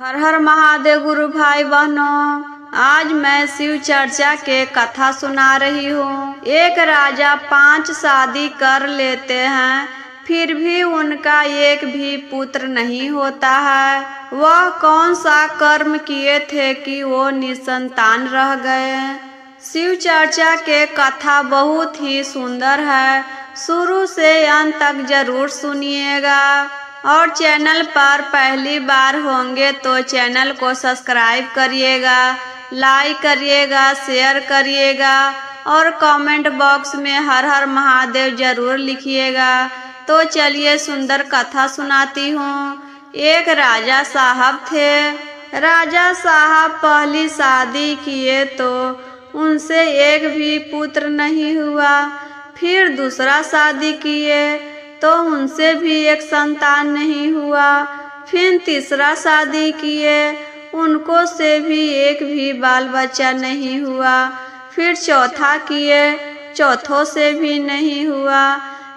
हर हर महादेव गुरु भाई बहनों, आज मैं शिव चर्चा के कथा सुना रही हूँ। एक राजा 5 शादी कर लेते हैं, फिर भी उनका एक भी पुत्र नहीं होता है। वह कौन सा कर्म किए थे कि वो निसंतान रह गए। शिव चर्चा के कथा बहुत ही सुंदर है, शुरू से अंत तक जरूर सुनिएगा। और चैनल पर पहली बार होंगे तो चैनल को सब्सक्राइब करिएगा, लाइक करिएगा, शेयर करिएगा और कमेंट बॉक्स में हर हर महादेव जरूर लिखिएगा। तो चलिए सुंदर कथा सुनाती हूँ। एक राजा साहब थे। राजा साहब पहली शादी किए तो उनसे एक भी पुत्र नहीं हुआ। फिर दूसरा शादी किए तो उनसे भी एक संतान नहीं हुआ। फिर तीसरा शादी किए, उनको से भी एक भी बाल बच्चा नहीं हुआ। फिर चौथा किए, चौथों से भी नहीं हुआ।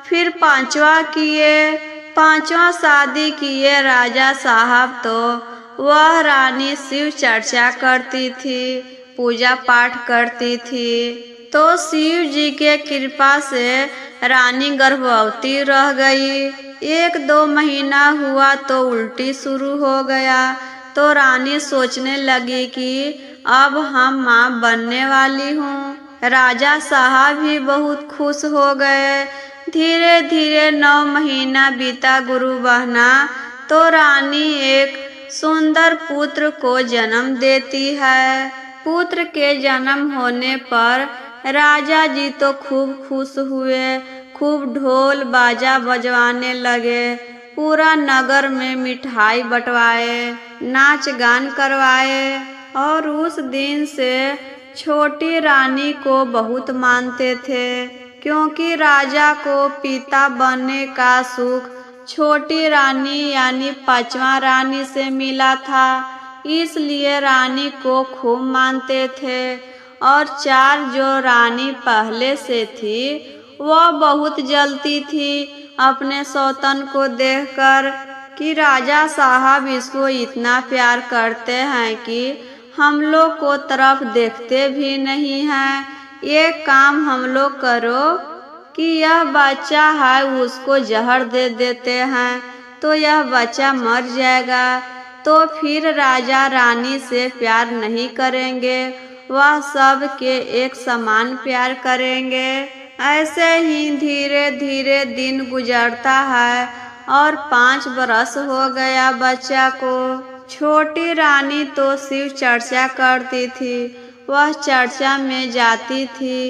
फिर पांचवा किए, पांचवा शादी किए राजा साहब तो वह रानी शिव चर्चा करती थी, पूजा पाठ करती थी। तो शिव जी के कृपा से रानी गर्भवती रह गई। 1-2 महीना हुआ तो उल्टी शुरू हो गया। तो रानी सोचने लगी कि अब हम माँ बनने वाली हूँ। राजा साहब भी बहुत खुश हो गए। धीरे धीरे 9 महीना बीता गुरु बहना, तो रानी एक सुंदर पुत्र को जन्म देती है। पुत्र के जन्म होने पर राजा जी तो खूब खुश हुए, खूब ढोल बाजा बजवाने लगे, पूरा नगर में मिठाई बंटवाए, नाच गान करवाए। और उस दिन से छोटी रानी को बहुत मानते थे, क्योंकि राजा को पिता बनने का सुख छोटी रानी यानी 5वां रानी से मिला था, इसलिए रानी को खूब मानते थे। और 4 जो रानी पहले से थी वह बहुत जलती थी अपने सौतन को देखकर कि राजा साहब इसको इतना प्यार करते हैं कि हम लोग को तरफ देखते भी नहीं हैं। एक काम हम लोग करो कि यह बच्चा है उसको जहर दे देते हैं तो यह बच्चा मर जाएगा, तो फिर राजा रानी से प्यार नहीं करेंगे, वह सब के एक समान प्यार करेंगे। ऐसे ही धीरे धीरे दिन गुजरता है और 5 बरस हो गया बच्चा को। छोटी रानी तो शिव चर्चा करती थी, वह चर्चा में जाती थी।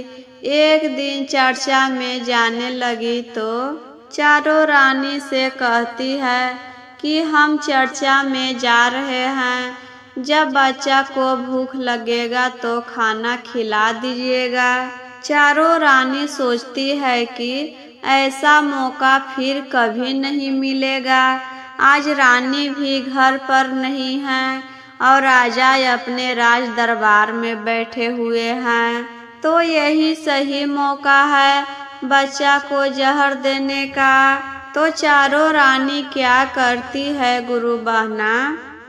एक दिन चर्चा में जाने लगी तो चारों रानी से कहती है कि हम चर्चा में जा रहे हैं, जब बच्चा को भूख लगेगा तो खाना खिला दीजिएगा। चारों रानी सोचती है कि ऐसा मौका फिर कभी नहीं मिलेगा। आज रानी भी घर पर नहीं है और राजा अपने राज दरबार में बैठे हुए हैं, तो यही सही मौका है बच्चा को जहर देने का। तो चारों रानी क्या करती है गुरु बहना,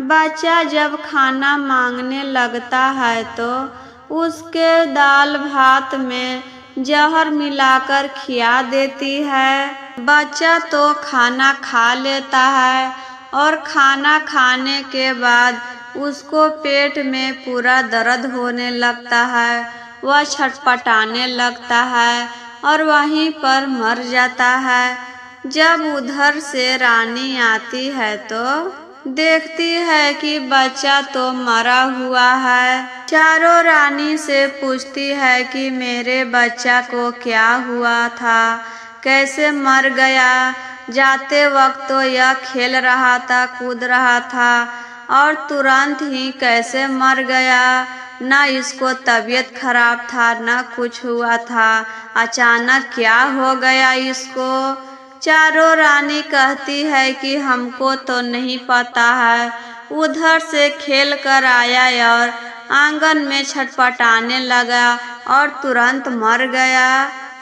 बच्चा जब खाना मांगने लगता है तो उसके दाल भात में जहर मिलाकर खिला देती है। बच्चा तो खाना खा लेता है और खाना खाने के बाद उसको पेट में पूरा दर्द होने लगता है, वह छटपटाने लगता है और वहीं पर मर जाता है। जब उधर से रानी आती है तो देखती है कि बच्चा तो मरा हुआ है। चारों रानी से पूछती है कि मेरे बच्चा को क्या हुआ था, कैसे मर गया। जाते वक्त तो यह खेल रहा था, कूद रहा था और तुरंत ही कैसे मर गया। न इसको तबीयत खराब था, न कुछ हुआ था, अचानक क्या हो गया इसको। चारों रानी कहती है कि हमको तो नहीं पता है, उधर से खेल कर आया और आंगन में छटपटाने लगा और तुरंत मर गया।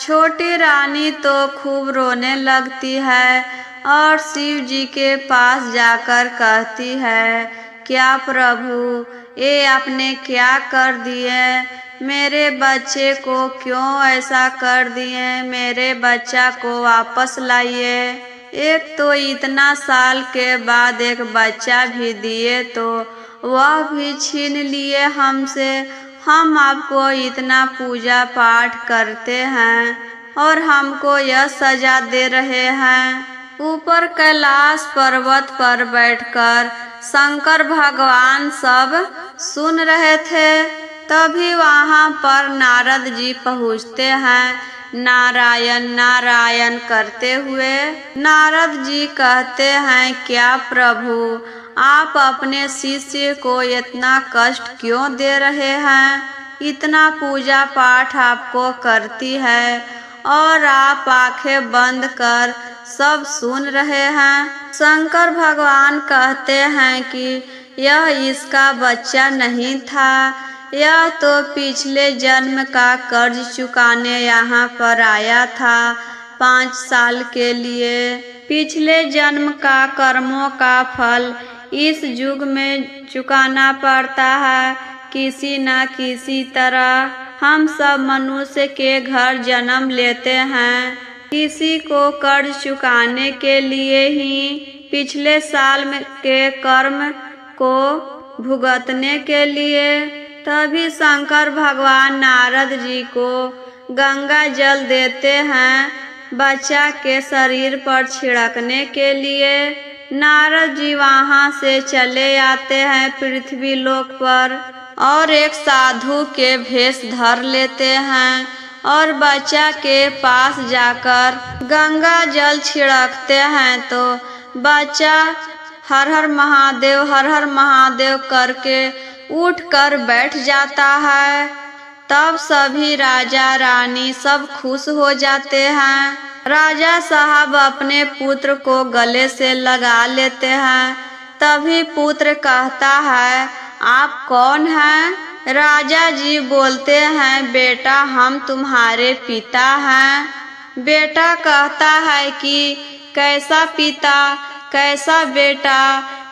छोटी रानी तो खूब रोने लगती है और शिव जी के पास जाकर कहती है क्या प्रभु, ये आपने क्या कर दिए? मेरे बच्चे को क्यों ऐसा कर दिए? मेरे बच्चा को वापस लाइए। एक तो इतना साल के बाद एक बच्चा भी दिए तो वह भी छीन लिए हमसे। हम आपको इतना पूजा पाठ करते हैं और हमको यह सजा दे रहे हैं। ऊपर कैलाश पर्वत पर बैठकर शंकर भगवान सब सुन रहे थे। तभी वहां पर नारद जी पहुँचते हैं, नारायण नारायण करते हुए। नारद जी कहते हैं, क्या प्रभु, आप अपने शिष्य को इतना कष्ट क्यों दे रहे हैं? इतना पूजा पाठ आपको करती है और आप आंखें बंद कर सब सुन रहे हैं। शंकर भगवान कहते हैं कि यह इसका बच्चा नहीं था, यह तो पिछले जन्म का कर्ज चुकाने यहाँ पर आया था 5 साल के लिए। पिछले जन्म का कर्मों का फल इस युग में चुकाना पड़ता है। किसी न किसी तरह हम सब मनुष्य के घर जन्म लेते हैं, किसी को कर्ज चुकाने के लिए ही, पिछले साल में के कर्म को भुगतने के लिए। तभी शंकर भगवान नारद जी को गंगा जल देते हैं बच्चा के शरीर पर छिड़कने के लिए। नारद जी वहां से चले आते हैं पृथ्वी लोक पर और एक साधु के भेष धर लेते हैं और बच्चा के पास जाकर गंगा जल छिड़कते हैं तो बच्चा हर हर महादेव करके उठकर बैठ जाता है। तब सभी राजा रानी सब खुश हो जाते हैं। राजा साहब अपने पुत्र को गले से लगा लेते हैं। तभी पुत्र कहता है, आप कौन हैं? राजा जी बोलते हैं, बेटा हम तुम्हारे पिता हैं। बेटा कहता है कि कैसा पिता कैसा बेटा,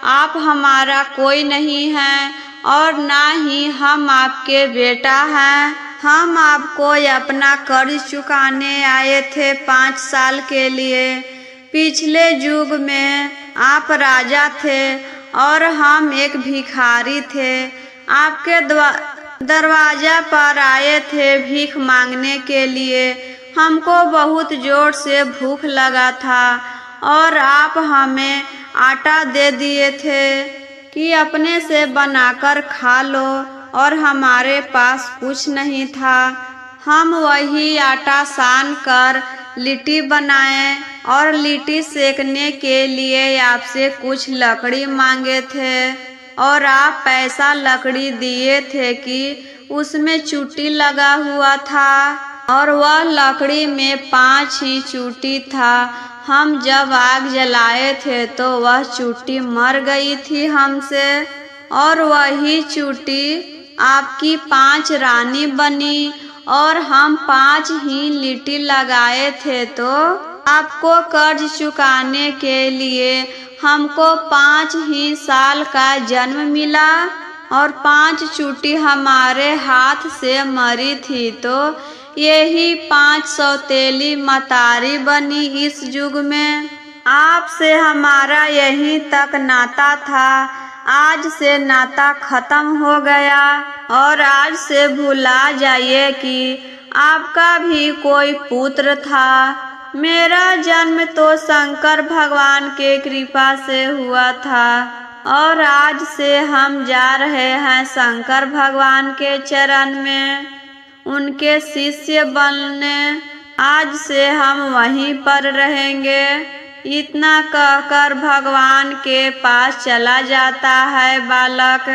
आप हमारा कोई नहीं हैं और ना ही हम आपके बेटा हैं। हम आपको अपना कर्ज चुकाने आए थे 5 साल के लिए। पिछले युग में आप राजा थे और हम एक भिखारी थे। आपके दरवाजा पर आए थे भीख मांगने के लिए। हमको बहुत जोर से भूख लगा था और आप हमें आटा दे दिए थे कि अपने से बनाकर खा लो और हमारे पास कुछ नहीं था। हम वही आटा सान कर लिट्टी बनाए और लिट्टी सेकने के लिए आपसे कुछ लकड़ी मांगे थे और आप पैसा लकड़ी दिए थे कि उसमें चूटी लगा हुआ था और वह लकड़ी में 5 ही चूटी था। हम जब आग जलाए थे तो वह चूटी मर गई थी हमसे और वही चूटी आपकी 5 रानी बनी और हम 5 ही लिट्टी लगाए थे तो आपको कर्ज चुकाने के लिए हमको 5 ही साल का जन्म मिला और 5 चूटी हमारे हाथ से मरी थी तो यही 5 सौतेली मतारी बनी इस युग में। आपसे हमारा यहीं तक नाता था, आज से नाता खत्म हो गया और आज से भुला जाइए कि आपका भी कोई पुत्र था। मेरा जन्म तो शंकर भगवान के कृपा से हुआ था और आज से हम जा रहे हैं शंकर भगवान के चरण में उनके शिष्य बनने। आज से हम वहीं पर रहेंगे। इतना कहकर भगवान के पास चला जाता है बालक।